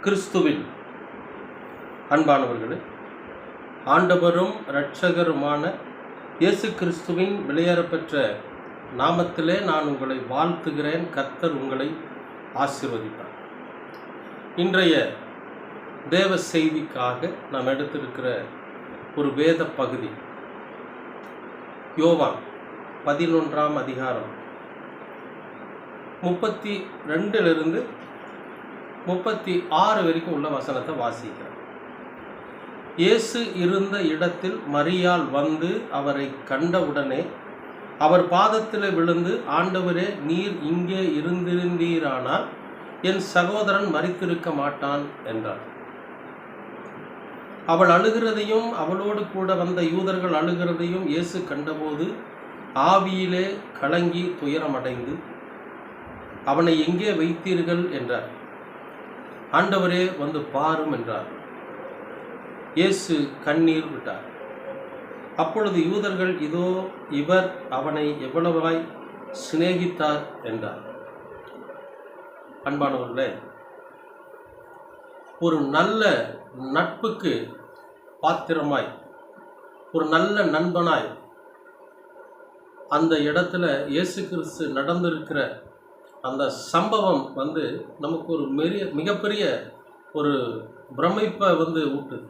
கிறிஸ்துவின் அன்பானவர்களே, ஆண்டவரும் இரட்சகருமான இயேசு கிறிஸ்துவின் விலையேறப்பெற்ற நாமத்திலே நான் உங்களை வாழ்த்துகிறேன். கர்த்தர் உங்களை ஆசீர்வதிப்பார். இன்றைய தேவ செய்திக்காக நாம் எடுத்திருக்கிற ஒரு வேத பகுதி யோவான் 11ஆம் அதிகாரம் 32 36 வரைக்கும் உள்ள வசனத்தை வாசிக்கிறேன். இயேசு இருந்த இடத்தில் மரியாள் வந்து அவரை கண்டவுடனே அவர் பாதத்தில் விழுந்து, ஆண்டவரே, நீர் இங்கே இருந்திருந்தீரானால் என் சகோதரன் மரித்திருக்க மாட்டான் என்றார். அவள் அழுகிறதையும் அவளோடு கூட வந்த யூதர்கள் அழுகிறதையும் இயேசு கண்டபோது ஆவியிலே கலங்கி துயரமடைந்து, அவனை எங்கே வைத்தீர்கள் என்றார். ஆண்டவரே, வந்து பாரும் என்றார். இயேசு கண்ணீர் விட்டார். அப்பொழுது யூதர்கள், இதோ இவர் அவனை எவ்வளவாய் சிநேகித்தார் என்றார். அன்பானவர்களே, ஒரு நல்ல நட்புக்கு பாத்திரமாய், ஒரு நல்ல நண்பனாய் அந்த இடத்துல இயேசு கிறிஸ்து நடந்திருக்கிற அந்த சம்பவம் நமக்கு ஒரு மிகப்பெரிய ஒரு பிரமிப்பை ஊட்டுது.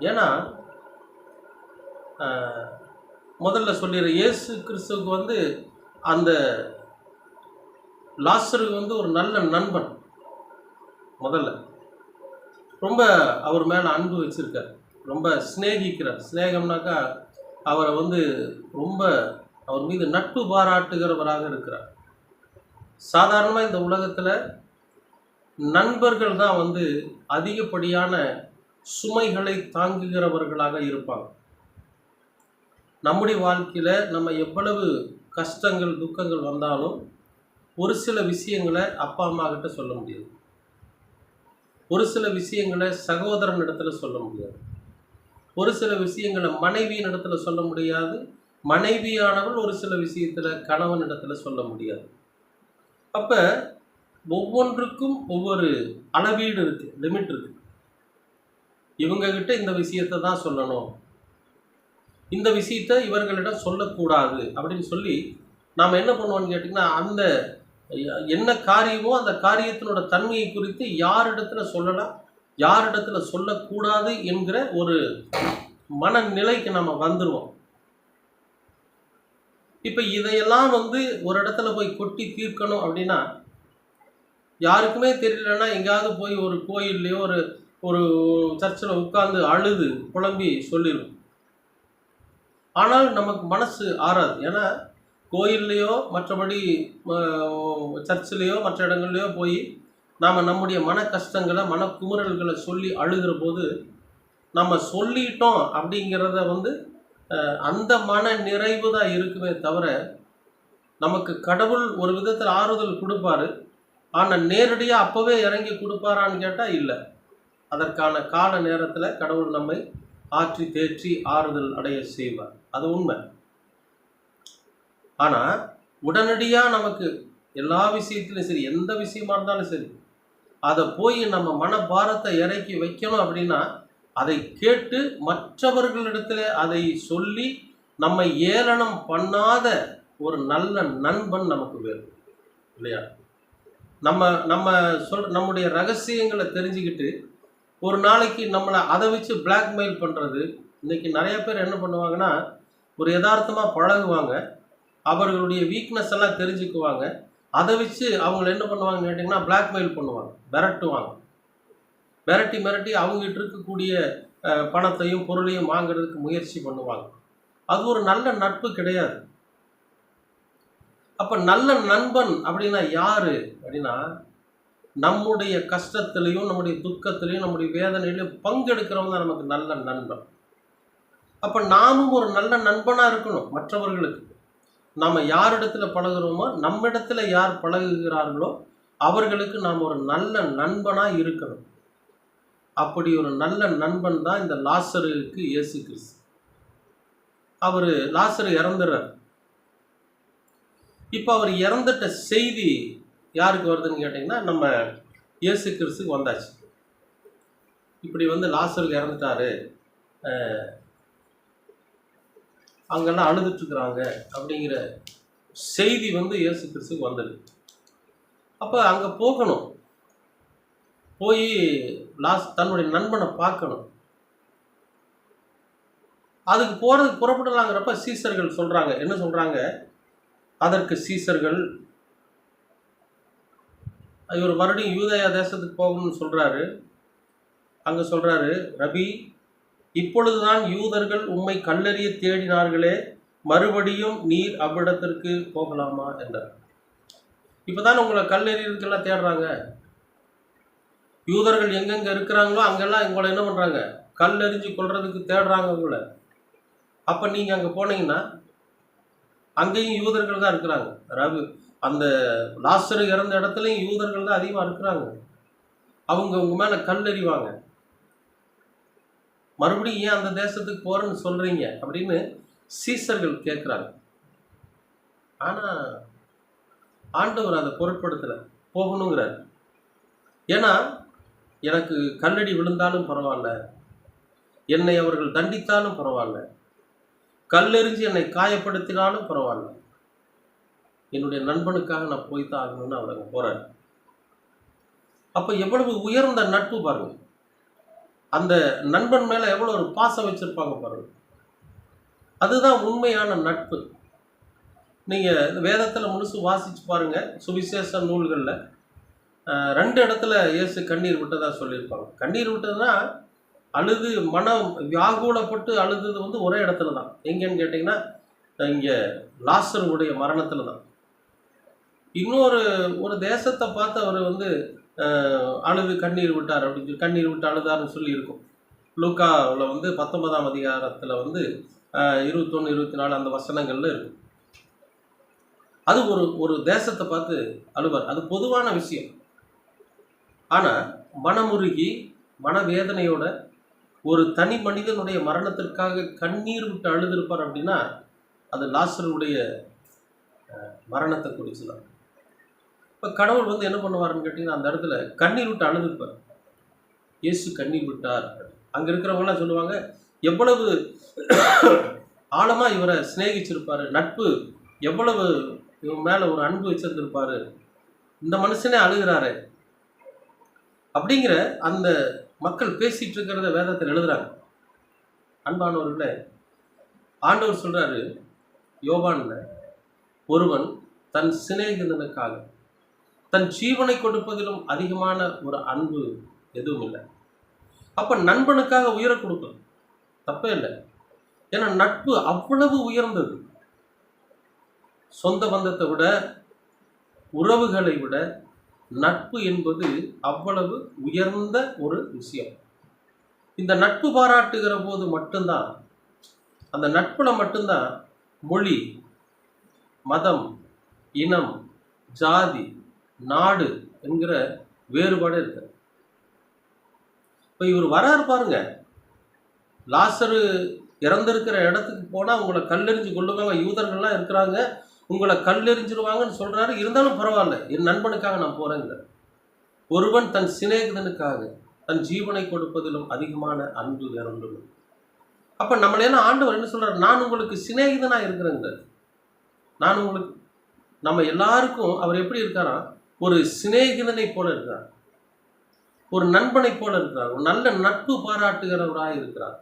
ஏன்னா முதல்ல சொல்லிடுற, இயேசு கிறிஸ்துவுக்கு அந்த லாசருக்கு ஒரு நல்ல நண்பன். முதல்ல ரொம்ப அவர் மேலே அன்பு வச்சிருக்கார், ரொம்ப சிநேகிக்கிறார். சிநேகம்னாக்கா அவரை ரொம்ப அவர் மீது நட்பு பாராட்டுகிறவராக இருக்கிறார். சாதாரணமாக இந்த உலகத்தில் நண்பர்கள் தான் அதிகப்படியான சுமைகளை தாங்குகிறவர்களாக இருப்பாங்க. நம்முடைய வாழ்க்கையில் நம்ம எவ்வளவு கஷ்டங்கள் துக்கங்கள் வந்தாலும் ஒரு சில விஷயங்களை அப்பா அம்மா கிட்ட சொல்ல முடியாது, ஒரு சில விஷயங்களை சகோதரன் இடத்துல சொல்ல முடியாது, ஒரு சில விஷயங்களை மனைவியின் இடத்துல சொல்ல முடியாது, மனைவியானவள் ஒரு சில விஷயத்தில் கணவன் இடத்துல சொல்ல முடியாது. அப்போ ஒவ்வொன்றுக்கும் ஒவ்வொரு அளவீடு இருக்குது, லிமிட் இருக்குது. இவங்ககிட்ட இந்த விஷயத்தை தான் சொல்லணும், இந்த விஷயத்தை இவர்களிடம் சொல்லக்கூடாது அப்படின்னு சொல்லி நாம் என்ன பண்ணுவோம்னு கேட்டிங்கன்னா, அந்த என்ன காரியமோ அந்த காரியத்தினோட தன்மையை குறித்து யாரிடத்துல சொல்லலாம், யாரிடத்துல சொல்லக்கூடாது என்கிற ஒரு மனநிலைக்கு நம்ம வந்துடுவோம். இப்போ இதையெல்லாம் ஒரு இடத்துல போய் கொட்டி தீர்க்கணும் அப்படின்னா, யாருக்குமே தெரியலன்னா எங்கேயாவது போய் ஒரு கோயில்லையோ ஒரு சர்ச்சில் உட்கார்ந்து அழுது புலம்பி சொல்லிடும். ஆனால் நமக்கு மனசு ஆறாது. ஏன்னா கோயில்லையோ மற்றபடி சர்ச்சிலையோ மற்ற இடங்கள்லையோ போய் நாம் நம்முடைய மன கஷ்டங்களை மன குமுறல்களை சொல்லி அழுகிற போது நம்ம சொல்லிட்டோம் அப்படிங்கிறத அந்த மன நிறைவு தான் இருக்குமே தவிர, நமக்கு கடவுள் ஒரு விதத்தில் ஆறுதல் கொடுப்பாரு. ஆனால் நேரடியாக அப்போவே இறங்கி கொடுப்பாரான்னு கேட்டால் இல்லை. அதற்கான கால நேரத்தில் கடவுள் நம்மை ஆற்றி தேற்றி ஆறுதல் அடைய செய்வார், அது உண்மை. ஆனால் உடனடியாக நமக்கு எல்லா விஷயத்திலும் சரி, எந்த விஷயமா இருந்தாலும் சரி, அதை போய் நம்ம மனபாரத்தை இறக்கி வைக்கணும் அப்படின்னா அதை கேட்டு மற்றவர்களிடத்தில் அதை சொல்லி நம்ம ஏளனம் பண்ணாத ஒரு நல்ல நண்பன் நமக்கு வேணும், இல்லையா? நம்முடைய ரகசியங்களை தெரிஞ்சுக்கிட்டு ஒரு நாளைக்கு நம்மளை அதை வச்சு பிளாக்மெயில் பண்ணுறது. இன்றைக்கி நிறைய பேர் என்ன பண்ணுவாங்கன்னா, ஒரு யதார்த்தமாக பழகுவாங்க, அவர்களுடைய வீக்னஸ் எல்லாம் தெரிஞ்சுக்குவாங்க, அதை வச்சு அவங்கள என்ன பண்ணுவாங்கன்னு கேட்டிங்கன்னா பிளாக்மெயில் பண்ணுவாங்க, மிரட்டுவாங்க. மிரட்டி அவங்ககிட்ட இருக்கக்கூடிய பணத்தையும் பொருளையும் வாங்கிறதுக்கு முயற்சி பண்ணுவாங்க. அது ஒரு நல்ல நட்பு கிடையாது. அப்போ நல்ல நண்பன் அப்படின்னா யாரு அப்படின்னா, நம்முடைய கஷ்டத்திலையும் நம்முடைய துக்கத்திலையும் நம்முடைய வேதனையிலையும் பங்கெடுக்கிறவங்க தான் நமக்கு நல்ல நண்பன். அப்போ நாமும் ஒரு நல்ல நண்பனாக இருக்கணும் மற்றவர்களுக்கு. நம்ம யாரிடத்துல பழகுறோமோ, நம்மிடத்துல யார் பழகுகிறார்களோ அவர்களுக்கு நாம் ஒரு நல்ல நண்பனாக இருக்கணும். அப்படி ஒரு நல்ல நண்பன் தான் இந்த லாசருக்கு இயேசு கிறிஸ்து. அவர் லாசரு இறந்துடுறார். இப்போ அவர் இறந்துட்ட செய்தி யாருக்கு வருதுன்னு கேட்டிங்கன்னா, நம்ம இயேசு கிறிஸ்துக்கு வந்தாச்சு. இப்படி வந்து லாசரு இறந்துட்டாரு, அங்கெல்லாம் அழுதுட்டுருக்குறாங்க அப்படிங்கிற செய்தி வந்து இயேசு கிறிஸ்துக்கு வந்தது. அப்போ அங்கே போகணும், போய் தன்னுடைய நண்பனை பார்க்கணும். அதுக்கு போகிறதுக்கு புறப்படலாங்கிறப்ப சீசர்கள் சொல்கிறாங்க, என்ன சொல்கிறாங்க? அதற்கு சீசர்கள், இவர் மறுபடியும் யூதேயா தேசத்துக்கு போகணும்னு சொல்கிறாரு. அங்கே சொல்கிறாரு, ரபி, இப்பொழுதுதான் யூதர்கள் உம்மை கல்லெறிய தேடினார்களே, மறுபடியும் நீர் அவ்விடத்திற்கு போகலாமா என்றார். இப்போ தான் உங்களை கல்லெறியதுக்கெல்லாம் தேடுறாங்க. யூதர்கள் எங்கெங்கே இருக்கிறாங்களோ அங்கெல்லாம் உங்களை என்ன பண்ணுறாங்க? கல்லெறிஞ்சு கொள்றதுக்கு தேடுறாங்க உங்களை. அப்போ நீங்கள் அங்கே போனீங்கன்னா அங்கேயும் யூதர்கள் தான் இருக்கிறாங்க. அதாவது அந்த லாசரு இறந்த இடத்துலையும் யூதர்கள் தான் அதிகமாக இருக்கிறாங்க. அவங்க உங்கள் மேலே கல்லெறிவாங்க. மறுபடியும் ஏன் அந்த தேசத்துக்கு போகிறேன்னு சொல்கிறீங்க அப்படின்னு சீசர்கள் கேட்குறாங்க. ஆனால் ஆண்டவர் அதை பொருட்படுத்தலை, போகணுங்கிறார். ஏன்னா எனக்கு கல்லடி விழுந்தாலும் பரவாயில்ல, என்னை அவர்கள் தண்டித்தாலும் பரவாயில்ல, கல்லெறிஞ்சு என்னை காயப்படுத்தினாலும் பரவாயில்ல, என்னுடைய நண்பனுக்காக நான் போய்தான் ஆகணும்னு அவர் அங்கே போகிறார். அப்போ எவ்வளவு உயர்ந்த நட்பு பாருங்க, அந்த நண்பன் மேலே எவ்வளோ ஒரு பாசம் வச்சுருப்பாங்க பாருங்க. அதுதான் உண்மையான நட்பு. நீங்கள் வேதத்தில் முழுசு வாசித்து பாருங்கள், சுவிசேஷ நூல்களில் 2 இடத்துல இயேசு கண்ணீர் விட்டதாக சொல்லியிருப்பாங்க. கண்ணீர் விட்டதுன்னா அழுது மனம் வியாகுலப்பட்டு அழுது வந்து ஒரே இடத்துல தான். எங்கேன்னு கேட்டிங்கன்னா இங்கே லாசருடைய மரணத்தில் தான். ஒரு தேசத்தை பார்த்து அவர் வந்து அழுது கண்ணீர் விட்டார் அப்படின்னு சொல்லி, கண்ணீர் விட்டு அழுதாருன்னு சொல்லி இருக்கும். லூக்காவில் வந்து 19ஆம் அதிகாரத்தில் வந்து 21, 24 அந்த வசனங்கள்ல இருக்கும். அது ஒரு தேசத்தை பார்த்து அழுவார், அது பொதுவான விஷயம். ஆனால் மனமுருகி மனவேதனையோட ஒரு தனி மனிதனுடைய மரணத்திற்காக கண்ணீர் விட்டு அழுதிருப்பார் அப்படின்னா அது லாசருடைய மரணத்தை குறிச்சுதான். இப்போ கடவுள் வந்து என்ன பண்ணுவாருன்னு கேட்டிங்கன்னா அந்த இடத்துல கண்ணீர் விட்டு அழுதுருப்பார். இயேசு கண்ணீர் விட்டார். அங்கே இருக்கிறவங்களாம் சொல்லுவாங்க, எவ்வளவு ஆழமாக இவரை சிநேகிச்சிருப்பார், நட்பு எவ்வளவு இவன் மேலே ஒரு அன்பு வச்சிருந்திருப்பாரு, இந்த மனுஷனே அழுகிறாரு அப்படிங்கிற அந்த மக்கள் பேசிகிட்டு இருக்கிறத வேதத்தில் எழுதுறாங்க. அன்பானவர்களே, ஆண்டவர் சொல்கிறாரு யோவான்ல, ஒருவன் தன் சிநேகிதனுக்காக தன் ஜீவனை கொடுப்பதிலும் அதிகமான ஒரு அன்பு எதுவும் இல்லை. அப்போ நண்பனுக்காக உயிரை கொடுக்கணும், தப்பே இல்லை. ஏன்னா நட்பு அவ்வளவு உயர்ந்தது. சொந்த பந்தத்தை விட, உறவுகளை விட நட்பு என்பது அவ்வளவு உயர்ந்த ஒரு விஷயம். இந்த நட்பு பாராட்டுகிற போது மட்டும்தான், அந்த நட்புல மட்டும்தான் மொழி, மதம், இனம், ஜாதி, நாடு என்கிற வேறுபாடு இருக்கு. இப்போ இவர் வராரு பாருங்க, லாசரு இறந்திருக்கிற இடத்துக்கு போனால் உங்களை கல்லெறிஞ்சு கொள்ளுவாங்க, யூதர்கள்லாம் இருக்கிறாங்க, உங்களை கல்லெறிஞ்சிருவாங்கன்னு சொல்கிறாரு. இருந்தாலும் பரவாயில்ல, என் நண்பனுக்காக நான் போகிறேங்க. ஒருவன் தன் சிநேகிதனுக்காக தன் ஜீவனை கொடுப்பதிலும் அதிகமான அன்பு வேற ஒன்று. அப்போ நம்மளெல்லாம் ஆண்டவர் என்ன சொல்கிறார்? நான் உங்களுக்கு சிநேகிதனாக இருக்கிறேங்க. நான் உங்களுக்கு, நம்ம எல்லாருக்கும் அவர் எப்படி இருக்காரா? ஒரு சிநேகிதனை போல இருக்கிறார், ஒரு நண்பனை போல இருக்கிறார், ஒரு நல்ல நட்பு பாராட்டுகிறவராக இருக்கிறார்.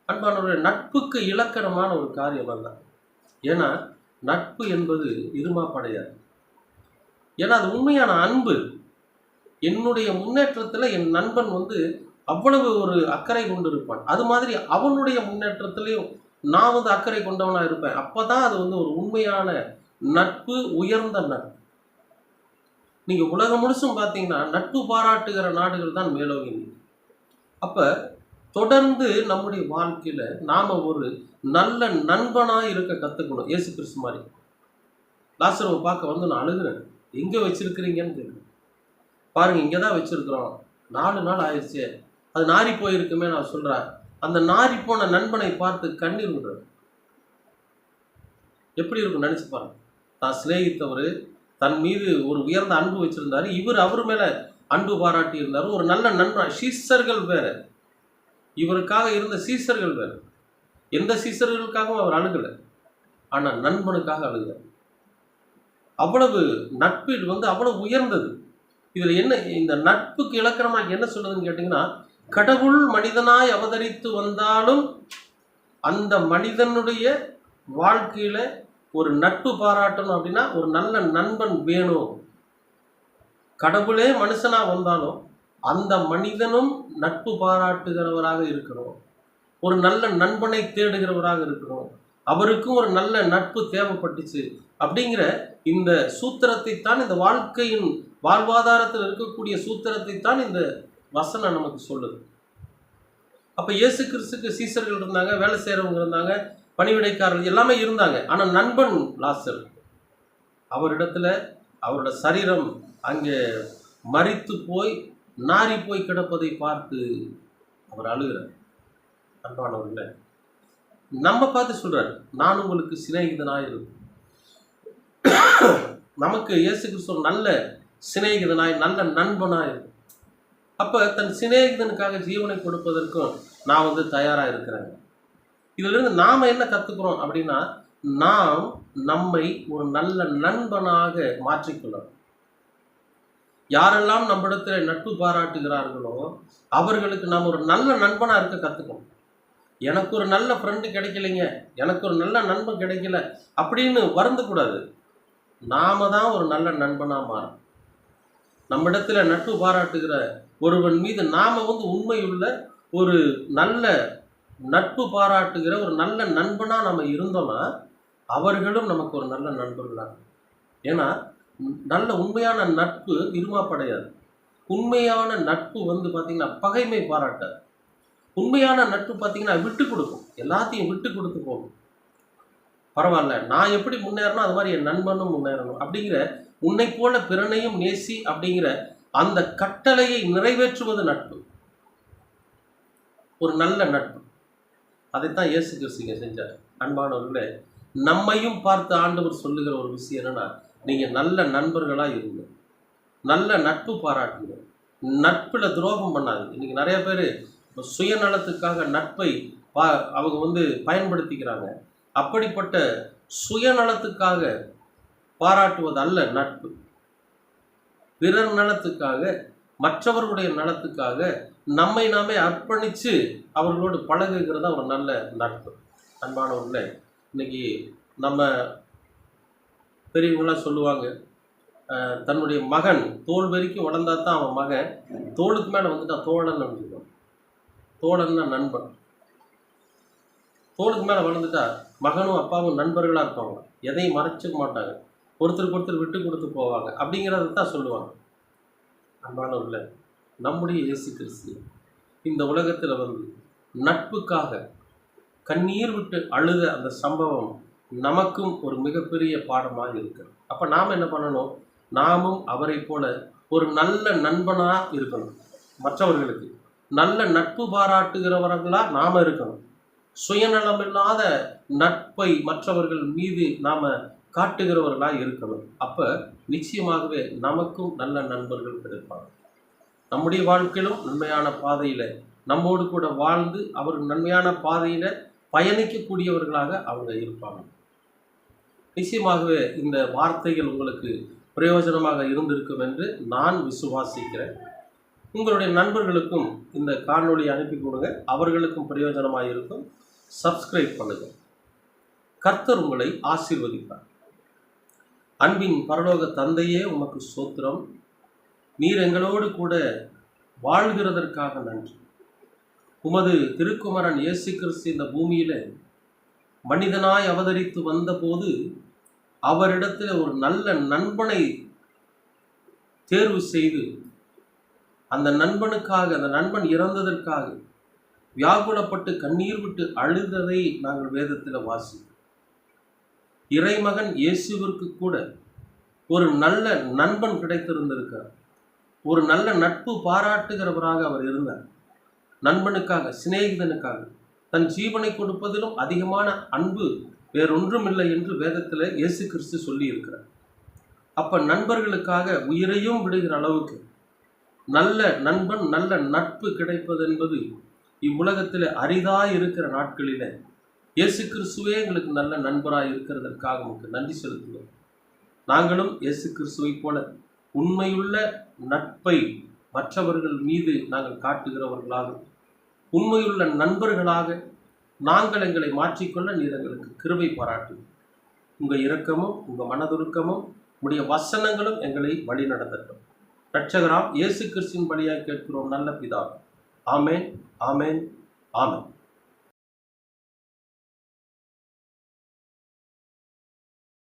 அன்பானவருடைய நட்புக்கு இலக்கணமான ஒரு காரியம் தான். ஏன்னா நட்பு என்பது இருமாப்படையாது. ஏன்னா அது உண்மையான அன்பு. என்னுடைய முன்னேற்றத்தில் என் நண்பன் வந்து அவ்வளவு ஒரு அக்கறை கொண்டு இருப்பான். அது மாதிரி அவனுடைய முன்னேற்றத்திலையும் நான் வந்து அக்கறை கொண்டவனாக இருப்பேன். அப்போ தான் அது வந்து ஒரு உண்மையான நட்பு, உயர்ந்த நட்பு. நீங்கள் உலகம் முழுசும் பார்த்தீங்கன்னா நட்பு பாராட்டுகிற நாடுகள் தான் மேலோங்கி. அப்போ தொடர்ந்து நம்முடைய வாழ்க்கையில் நாம் ஒரு நல்ல நண்பனாக இருக்க கற்றுக்கணும். இயேசு கிறிஸ்து மாதிரி. லாசருவை பார்க்க வந்து நான் அழுகிறேன், எங்கே வச்சுருக்கிறீங்கன்னு கேட்குறேன். பாருங்கள், இங்கே தான் வச்சுருக்குறோம், 4 நாள் ஆயிடுச்சு, அது நாரி போயிருக்குமே நான் சொல்கிறேன். அந்த நாரி போன நண்பனை பார்த்து கண்ணீர் விடுறாரு. எப்படி இருக்கும் நினச்சி பாருங்க. தான் சிநேகித்தவர், தன் மீது ஒரு உயர்ந்த அன்பு வச்சுருந்தாரு, இவர் அவர் மேலே அன்பு பாராட்டி இருந்தார். ஒரு நல்ல நண்பன். சீசர்கள் வேற, இவருக்காக இருந்த சீசர்கள் வேற. எந்த சீசர்களுக்காகவும் அவர் அழுகலை, ஆனால் நண்பனுக்காக அழுகிறார். அவ்வளவு நட்பு அவ்வளவு உயர்ந்தது. இதில் என்ன இந்த நட்புக்கு இலக்கணமாக என்ன சொல்லுதுன்னு கேட்டிங்கன்னா, கடவுள் மனிதனாய் அவதரித்து வந்தாலும் அந்த மனிதனுடைய வாழ்க்கையில ஒரு நட்பு பாராட்டணும் அப்படின்னா ஒரு நல்ல நண்பன் வேணும். கடவுளே மனுஷனா வந்தாலும் அந்த மனிதனும் நட்பு பாராட்டுகிறவராக இருக்கணும். ஒரு நல்ல நண்பனை தேடுகிறவராக இருக்கணும். அவருக்கும் ஒரு நல்ல நட்பு தேவைப்பட்டுச்சு அப்படிங்கிற இந்த சூத்திரத்தை தான், இந்த வாழ்க்கையின் வாழ்வாதாரத்தில் இருக்கக்கூடிய சூத்திரத்தை தான் இந்த வசனம் நமக்கு சொல்லுது. அப்போ இயேசு கிறிஸ்துக்கு சீசர்கள் இருந்தாங்க, வேலை செய்கிறவங்க இருந்தாங்க, பணிவிடைக்காரர்கள் எல்லாமே இருந்தாங்க. ஆனால் நண்பன் லாசர், அவரிடத்துல அவரோட சரீரம் அங்கே மரித்து போய் நாரி போய் கிடப்பதை பார்த்து அவர் அழுகிறார். அன்பானவர்களே, நம்ம பார்த்து சொல்றாரு, நான் உங்களுக்கு சிநேகிதனாய் இருக்கும். நமக்கு இயேசு கிறிஸ்து நல்ல சிநேகிதனாய் நல்ல நண்பனாய் இருக்கும். அப்போ தன் சிநேகிதனுக்காக ஜீவனை கொடுப்பதற்கும் நான் தயாராக இருக்கிறேன். இதிலிருந்து நாம் என்ன கற்றுக்கிறோம் அப்படின்னா, நாம் நம்மை ஒரு நல்ல நண்பனாக மாற்றிக்கொள்ளணும். யாரெல்லாம் நம்மிடத்தில் நட்பு பாராட்டுகிறார்களோ அவர்களுக்கு நாம் ஒரு நல்ல நண்பனாக இருக்க கற்றுக்கணும். எனக்கு ஒரு நல்ல ஃப்ரெண்டு கிடைக்கலைங்க, எனக்கு ஒரு நல்ல நண்பன் கிடைக்கல அப்படின்னு வருந்தக்கூடாது. நாம தான் ஒரு நல்ல நண்பனாக மாறும். நம்மிடத்தில் நட்பு பாராட்டுகிற ஒருவன் மீது நாம் உண்மையுள்ள ஒரு நல்ல நட்பு பாராட்டுகிற ஒரு நல்ல நண்பனாக நம்ம இருந்தோம்னா அவர்களும் நமக்கு ஒரு நல்ல நண்பர்களாக. ஏன்னா நல்ல உண்மையான நட்பு இருமாப்படையாது. உண்மையான நட்பு பார்த்திங்கன்னா பகைமை பாராட்டாது. உண்மையான நட்பு பார்த்திங்கன்னா விட்டு கொடுக்கும், எல்லாத்தையும் விட்டு கொடுத்து போகும். பரவாயில்ல, நான் எப்படி முன்னேறணும் அது மாதிரி என் நண்பனும் முன்னேறணும் அப்படிங்கிற, உன்னை போல பிறனையும் நேசி அப்படிங்கிற அந்த கட்டளையை நிறைவேற்றுவது நட்பு, ஒரு நல்ல நட்பு. அதைத்தான் இயேசு கிறிஸ்து செஞ்சார். அன்பானவர்களே, நம்மையும் பார்த்து ஆண்டவர் சொல்லுகிற ஒரு விஷயம் என்னன்னா, நீங்கள் நல்ல நண்பர்களாக இருங்க, நல்ல நட்பு பாராட்டுங்க, நட்பில் துரோகம் பண்ணாதீங்க. இன்றைக்கி நிறைய பேர் சுயநலத்துக்காக நட்பை அவங்க பயன்படுத்திக்கிறாங்க. அப்படிப்பட்ட சுயநலத்துக்காக பாராட்டுவது அல்ல நட்பு. பிறர் நலத்துக்காக, மற்றவர்களுடைய நலத்துக்காக நம்மை நாமே அர்ப்பணித்து அவர்களோடு பழகுகிறதா ஒரு நல்ல நட்பு. அன்பானவர்களே, இன்னைக்கு நம்ம பெரியவங்களாம் சொல்லுவாங்க, தன்னுடைய மகன் தோல் வரைக்கும் வளர்ந்தா தான் அவன் மகன், தோளுக்கு மேலே தோழன் சொல்லுவான். தோழன்னா நண்பன். தோளுக்கு மேலே வளர்ந்துட்டா மகனும் அப்பாவும் நண்பர்களாக இருப்பாங்க, எதையும் மறைச்சிக்க மாட்டாங்க, ஒருத்தருக்கு ஒருத்தர் விட்டு கொடுத்து போவாங்க அப்படிங்கிறத தான் சொல்லுவாங்க. அன்பானவர்களே, நம்முடைய இயேசு கிறிஸ்து இந்த உலகத்தில் நட்புக்காக கண்ணீர் விட்டு அழுத அந்த சம்பவம் நமக்கும் ஒரு மிகப்பெரிய பாடமாக இருக்கு. அப்போ நாம் என்ன பண்ணணும்? நாமும் அவரை போல ஒரு நல்ல நண்பனாக இருக்கணும். மற்றவர்களுக்கு நல்ல நட்பு பாராட்டுகிறவர்களாக நாம் இருக்கணும். சுயநலமில்லாத நட்பை மற்றவர்கள் மீது நாம் காட்டுகிறவர்களாக இருக்கணும். அப்போ நிச்சயமாகவே நமக்கும் நல்ல நண்பர்கள் கிடைப்பாங்க. நம்முடைய வாழ்க்கையிலும் நன்மையான பாதையில் நம்மோடு கூட வாழ்ந்து அவர் நன்மையான பாதையில் பயணிக்கக்கூடியவர்களாக அவங்க இருப்பாங்க. நிச்சயமாகவே இந்த வார்த்தைகள் உங்களுக்கு பிரயோஜனமாக இருந்திருக்கும் என்று நான் விசுவாசிக்கிறேன். உங்களுடைய நண்பர்களுக்கும் இந்த காணொளி அனுப்பி கொடுங்க, அவர்களுக்கும் பிரயோஜனமாக இருக்கும். சப்ஸ்கிரைப் பண்ணுங்கள். கர்த்தர் உங்களை ஆசீர்வதிப்பார். அன்பின் பரலோக தந்தையே, உமக்கு ஸ்தோத்திரம். நீர் எங்களோடு கூட வாழ்கிறதற்காக நன்றி. உமது திருக்குமரன் இயேசு கிறிஸ்து இந்த பூமியில் மனிதனாய் அவதரித்து வந்தபோது அவரிடத்தில் ஒரு நல்ல நண்பனை தேர்வு செய்து அந்த நண்பனுக்காக, அந்த நண்பன் இறந்ததற்காக வியாகுலப்பட்டு கண்ணீர் விட்டு அழுததை நாங்கள் வேதத்தில் வாசிக்கிறோம். இறைமகன் இயேசுவிற்கு கூட ஒரு நல்ல நண்பன் கிடைத்திருந்திருக்கிறார். ஒரு நல்ல நட்பு பாராட்டுகிறவராக அவர் இருந்தார். நண்பனுக்காக, சிநேகிதனுக்காக தன் ஜீவனை கொடுப்பதிலும் அதிகமான அன்பு வேறொன்றும் இல்லை என்று வேதத்தில் இயேசு கிறிஸ்து சொல்லி இருக்கிறார். அப்போ நண்பர்களுக்காக உயிரையும் விடுகிற அளவுக்கு நல்ல நண்பன், நல்ல நட்பு கிடைப்பது என்பது இவ்வுலகத்தில் அரிதாய் இருக்கிற நாட்களில் இயேசு கிறிஸ்துவே எங்களுக்கு நல்ல நண்பராய் இருக்கிறதற்காக உங்களுக்கு நன்றி செலுத்துகிறோம். நாங்களும் இயேசு கிறிஸ்துவை போல உண்மையுள்ள நட்பை மற்றவர்கள் மீது நாங்கள் காட்டுகிறவர்களாக, உண்மையுள்ள நண்பர்களாக நாங்கள் எங்களை மாற்றிக்கொள்ள நீர் எங்களுக்கு கிருபை பாராட்டு. உங்கள் இரக்கமும் உங்கள் மனதுருக்கமும் உடைய வசனங்களும் எங்களை வழி நடத்தட்டும். இரட்சகராம் இயேசு கிறிஸ்துவின் வழியாக கேட்கிறோம் நல்ல பிதாவே. ஆமேன், ஆமேன், ஆமேன்.